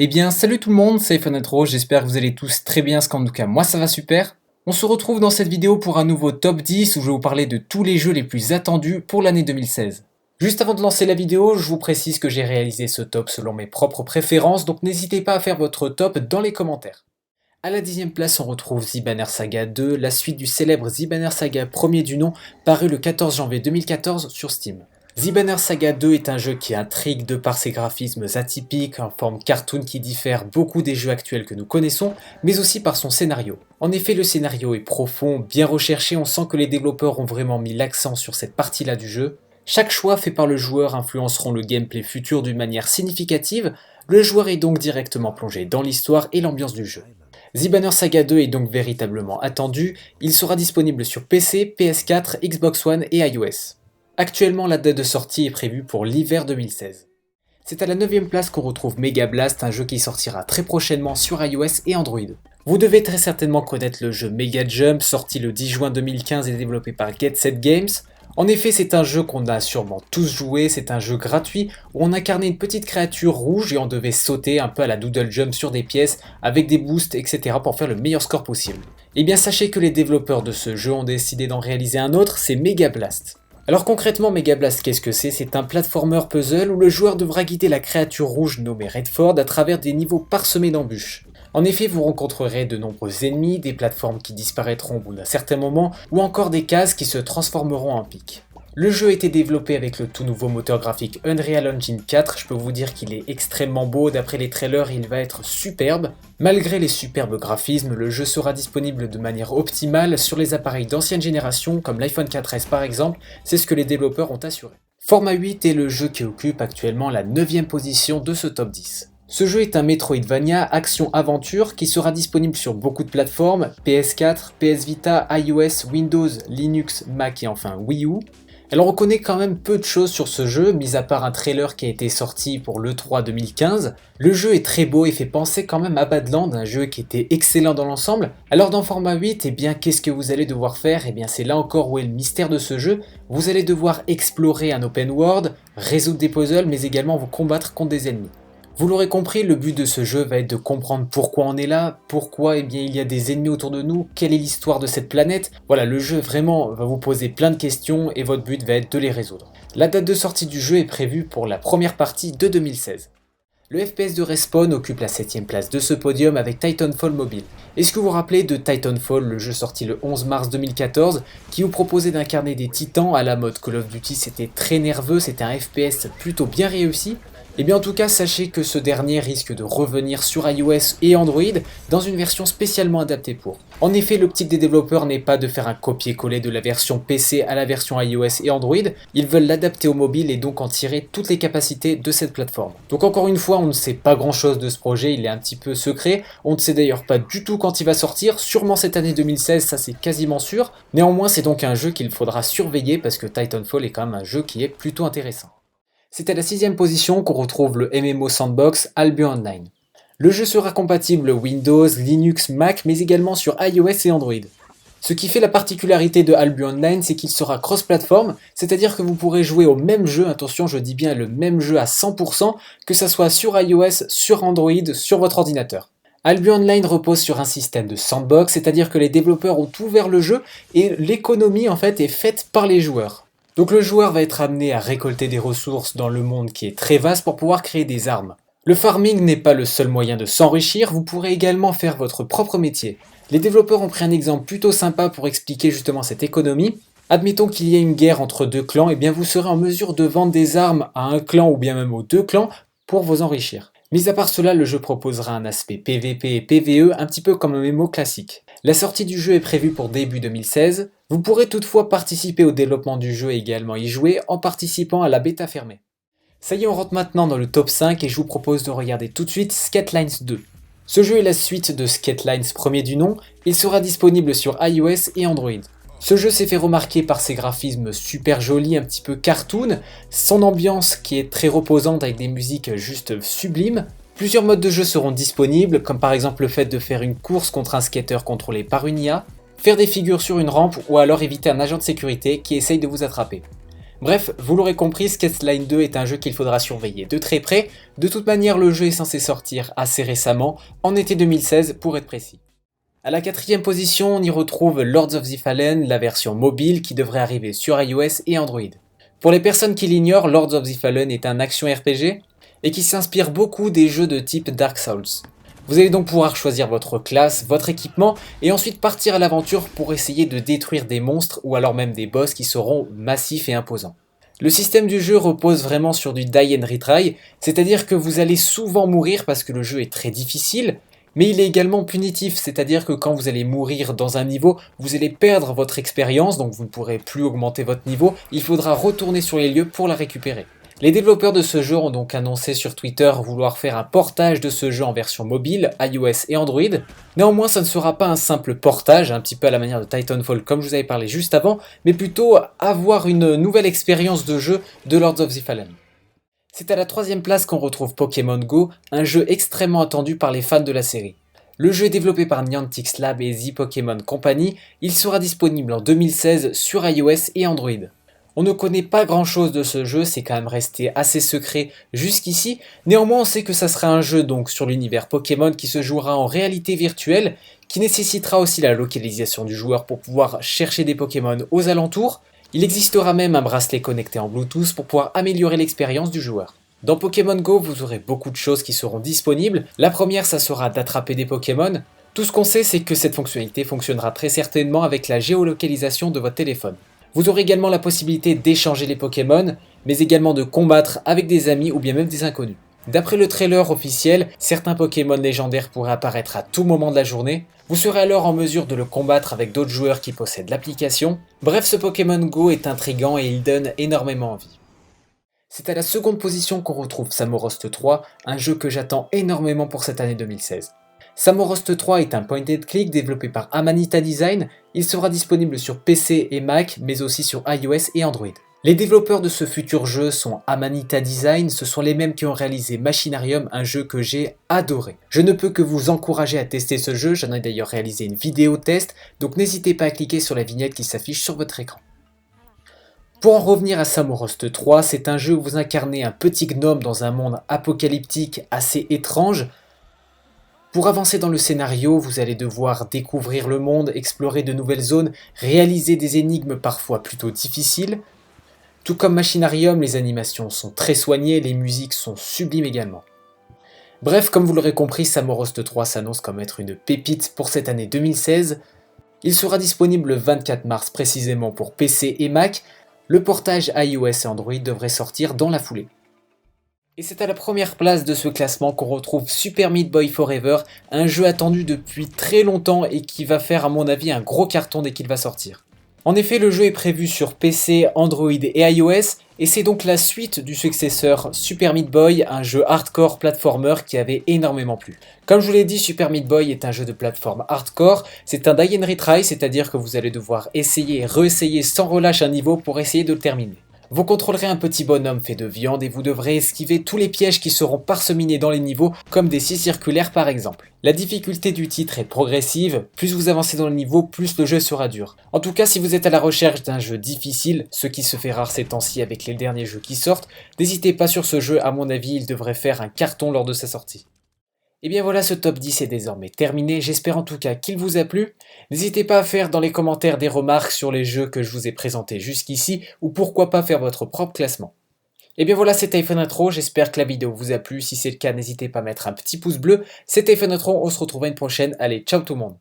Eh bien, salut tout le monde, c'est Fonetro, j'espère que vous allez tous très bien, en tout cas moi ça va super. On se retrouve dans cette vidéo pour un nouveau top 10 où je vais vous parler de tous les jeux les plus attendus pour l'année 2016. Juste avant de lancer la vidéo, je vous précise que j'ai réalisé ce top selon mes propres préférences, donc n'hésitez pas à faire votre top dans les commentaires. A la 10e place, on retrouve The Banner Saga 2, la suite du célèbre The Banner Saga premier du nom, paru le 14 janvier 2014 sur Steam. The Banner Saga 2 est un jeu qui intrigue de par ses graphismes atypiques, en forme cartoon qui diffère beaucoup des jeux actuels que nous connaissons, mais aussi par son scénario. En effet, le scénario est profond, bien recherché, on sent que les développeurs ont vraiment mis l'accent sur cette partie-là du jeu. Chaque choix fait par le joueur influenceront le gameplay futur d'une manière significative, le joueur est donc directement plongé dans l'histoire et l'ambiance du jeu. The Banner Saga 2 est donc véritablement attendu, il sera disponible sur PC, PS4, Xbox One et iOS. Actuellement, la date de sortie est prévue pour l'hiver 2016. C'est à la 9e place qu'on retrouve Mega Blast, un jeu qui sortira très prochainement sur iOS et Android. Vous devez très certainement connaître le jeu Mega Jump, sorti le 10 juin 2015 et développé par Get Set Games. En effet, c'est un jeu qu'on a sûrement tous joué, c'est un jeu gratuit où on incarnait une petite créature rouge et on devait sauter un peu à la Doodle Jump sur des pièces avec des boosts, etc. pour faire le meilleur score possible. Et bien sachez que les développeurs de ce jeu ont décidé d'en réaliser un autre, c'est Mega Blast. Alors concrètement, Mega Blast, qu'est-ce que c'est? C'est un platformer puzzle où le joueur devra guider la créature rouge nommée Redford à travers des niveaux parsemés d'embûches. En effet, vous rencontrerez de nombreux ennemis, des plateformes qui disparaîtront au bout d'un certain moment, ou encore des cases qui se transformeront en pics. Le jeu a été développé avec le tout nouveau moteur graphique Unreal Engine 4, je peux vous dire qu'il est extrêmement beau, d'après les trailers il va être superbe. Malgré les superbes graphismes, le jeu sera disponible de manière optimale sur les appareils d'ancienne génération comme l'iPhone 4S par exemple, c'est ce que les développeurs ont assuré. Format 8 est le jeu qui occupe actuellement la 9e position de ce top 10. Ce jeu est un Metroidvania action-aventure qui sera disponible sur beaucoup de plateformes, PS4, PS Vita, iOS, Windows, Linux, Mac et enfin Wii U. Alors on connaît quand même peu de choses sur ce jeu, mis à part un trailer qui a été sorti pour l'E3 2015. Le jeu est très beau et fait penser quand même à Badland, un jeu qui était excellent dans l'ensemble. Alors dans format 8, eh bien qu'est-ce que vous allez devoir faire? Eh bien c'est là encore où est le mystère de ce jeu. Vous allez devoir explorer un open world, résoudre des puzzles, mais également vous combattre contre des ennemis. Vous l'aurez compris, le but de ce jeu va être de comprendre pourquoi on est là, pourquoi il y a des ennemis autour de nous, quelle est l'histoire de cette planète. Voilà, le jeu vraiment va vous poser plein de questions et votre but va être de les résoudre. La date de sortie du jeu est prévue pour la première partie de 2016. Le FPS de Respawn occupe la 7e place de ce podium avec Titanfall Mobile. Est-ce que vous vous rappelez de Titanfall, le jeu sorti le 11 mars 2014, qui vous proposait d'incarner des titans à la mode Call of Duty? C'était très nerveux, c'était un FPS plutôt bien réussi. Et bien en tout cas, sachez que ce dernier risque de revenir sur iOS et Android dans une version spécialement adaptée pour. En effet, l'optique des développeurs n'est pas de faire un copier-coller de la version PC à la version iOS et Android, ils veulent l'adapter au mobile et donc en tirer toutes les capacités de cette plateforme. Donc encore une fois, on ne sait pas grand chose de ce projet, il est un petit peu secret, on ne sait d'ailleurs pas du tout quand il va sortir, sûrement cette année 2016, ça c'est quasiment sûr. Néanmoins, c'est donc un jeu qu'il faudra surveiller parce que Titanfall est quand même un jeu qui est plutôt intéressant. C'est à la 6e position qu'on retrouve le MMO Sandbox Albion Online. Le jeu sera compatible Windows, Linux, Mac, mais également sur iOS et Android. Ce qui fait la particularité de Albion Online, c'est qu'il sera cross-platform, c'est-à-dire que vous pourrez jouer au même jeu, attention je dis bien le même jeu à 100%, que ça soit sur iOS, sur Android, sur votre ordinateur. Albion Online repose sur un système de sandbox, c'est-à-dire que les développeurs ont ouvert le jeu et l'économie en fait est faite par les joueurs. Donc le joueur va être amené à récolter des ressources dans le monde qui est très vaste pour pouvoir créer des armes. Le farming n'est pas le seul moyen de s'enrichir, vous pourrez également faire votre propre métier. Les développeurs ont pris un exemple plutôt sympa pour expliquer justement cette économie. Admettons qu'il y ait une guerre entre deux clans, et bien vous serez en mesure de vendre des armes à un clan ou bien même aux deux clans pour vous enrichir. Mis à part cela, le jeu proposera un aspect PVP et PVE un petit peu comme un MMO classique. La sortie du jeu est prévue pour début 2016. Vous pourrez toutefois participer au développement du jeu et également y jouer en participant à la bêta fermée. Ça y est, on rentre maintenant dans le top 5 et je vous propose de regarder tout de suite Skatlines 2. Ce jeu est la suite de Skatlines premier du nom, il sera disponible sur iOS et Android. Ce jeu s'est fait remarquer par ses graphismes super jolis, un petit peu cartoon, son ambiance qui est très reposante avec des musiques juste sublimes. Plusieurs modes de jeu seront disponibles, comme par exemple le fait de faire une course contre un skater contrôlé par une IA, faire des figures sur une rampe ou alors éviter un agent de sécurité qui essaye de vous attraper. Bref, vous l'aurez compris, Skateline 2 est un jeu qu'il faudra surveiller de très près. De toute manière, le jeu est censé sortir assez récemment, en été 2016 pour être précis. À la quatrième position, on y retrouve Lords of the Fallen, la version mobile qui devrait arriver sur iOS et Android. Pour les personnes qui l'ignorent, Lords of the Fallen est un action RPG et qui s'inspire beaucoup des jeux de type Dark Souls. Vous allez donc pouvoir choisir votre classe, votre équipement et ensuite partir à l'aventure pour essayer de détruire des monstres ou alors même des boss qui seront massifs et imposants. Le système du jeu repose vraiment sur du die and retry, c'est-à-dire que vous allez souvent mourir parce que le jeu est très difficile, mais il est également punitif, c'est-à-dire que quand vous allez mourir dans un niveau, vous allez perdre votre expérience, donc vous ne pourrez plus augmenter votre niveau, il faudra retourner sur les lieux pour la récupérer. Les développeurs de ce jeu ont donc annoncé sur Twitter vouloir faire un portage de ce jeu en version mobile, iOS et Android. Néanmoins, ça ne sera pas un simple portage, un petit peu à la manière de Titanfall comme je vous avais parlé juste avant, mais plutôt avoir une nouvelle expérience de jeu de Lords of the Fallen. C'est à la troisième place qu'on retrouve Pokémon Go, un jeu extrêmement attendu par les fans de la série. Le jeu est développé par Niantic Labs et The Pokémon Company, il sera disponible en 2016 sur iOS et Android. On ne connaît pas grand chose de ce jeu, c'est quand même resté assez secret jusqu'ici. Néanmoins, on sait que ça sera un jeu donc sur l'univers Pokémon qui se jouera en réalité virtuelle, qui nécessitera aussi la localisation du joueur pour pouvoir chercher des Pokémon aux alentours. Il existera même un bracelet connecté en Bluetooth pour pouvoir améliorer l'expérience du joueur. Dans Pokémon Go, vous aurez beaucoup de choses qui seront disponibles. La première, ça sera d'attraper des Pokémon. Tout ce qu'on sait, c'est que cette fonctionnalité fonctionnera très certainement avec la géolocalisation de votre téléphone. Vous aurez également la possibilité d'échanger les Pokémon, mais également de combattre avec des amis ou bien même des inconnus. D'après le trailer officiel, certains Pokémon légendaires pourraient apparaître à tout moment de la journée. Vous serez alors en mesure de le combattre avec d'autres joueurs qui possèdent l'application. Bref, ce Pokémon Go est intriguant et il donne énormément envie. C'est à la seconde position qu'on retrouve Samorost 3, un jeu que j'attends énormément pour cette année 2016. Samorost 3 est un point and click développé par Amanita Design, il sera disponible sur PC et Mac, mais aussi sur iOS et Android. Les développeurs de ce futur jeu sont Amanita Design, ce sont les mêmes qui ont réalisé Machinarium, un jeu que j'ai adoré. Je ne peux que vous encourager à tester ce jeu, j'en ai d'ailleurs réalisé une vidéo test, donc n'hésitez pas à cliquer sur la vignette qui s'affiche sur votre écran. Pour en revenir à Samorost 3, c'est un jeu où vous incarnez un petit gnome dans un monde apocalyptique assez étrange. Pour avancer dans le scénario, vous allez devoir découvrir le monde, explorer de nouvelles zones, réaliser des énigmes parfois plutôt difficiles. Tout comme Machinarium, les animations sont très soignées, les musiques sont sublimes également. Bref, comme vous l'aurez compris, Samorost 3 s'annonce comme être une pépite pour cette année 2016. Il sera disponible le 24 mars précisément pour PC et Mac. Le portage iOS et Android devrait sortir dans la foulée. Et c'est à la première place de ce classement qu'on retrouve Super Meat Boy Forever, un jeu attendu depuis très longtemps et qui va faire à mon avis un gros carton dès qu'il va sortir. En effet, le jeu est prévu sur PC, Android et iOS, et c'est donc la suite du successeur Super Meat Boy, un jeu hardcore platformer qui avait énormément plu. Comme je vous l'ai dit, Super Meat Boy est un jeu de plateforme hardcore, c'est un die and retry, c'est-à-dire que vous allez devoir essayer et réessayer sans relâche un niveau pour essayer de le terminer. Vous contrôlerez un petit bonhomme fait de viande et vous devrez esquiver tous les pièges qui seront parseminés dans les niveaux, comme des scies circulaires par exemple. La difficulté du titre est progressive, plus vous avancez dans le niveau, plus le jeu sera dur. En tout cas, si vous êtes à la recherche d'un jeu difficile, ce qui se fait rare ces temps-ci avec les derniers jeux qui sortent, n'hésitez pas sur ce jeu, à mon avis il devrait faire un carton lors de sa sortie. Et bien voilà, ce top 10 est désormais terminé, j'espère en tout cas qu'il vous a plu. N'hésitez pas à faire dans les commentaires des remarques sur les jeux que je vous ai présentés jusqu'ici, ou pourquoi pas faire votre propre classement. Et bien voilà, c'était iPhone Intro, j'espère que la vidéo vous a plu, si c'est le cas n'hésitez pas à mettre un petit pouce bleu. C'était iPhone Intro, on se retrouve à une prochaine, allez ciao tout le monde.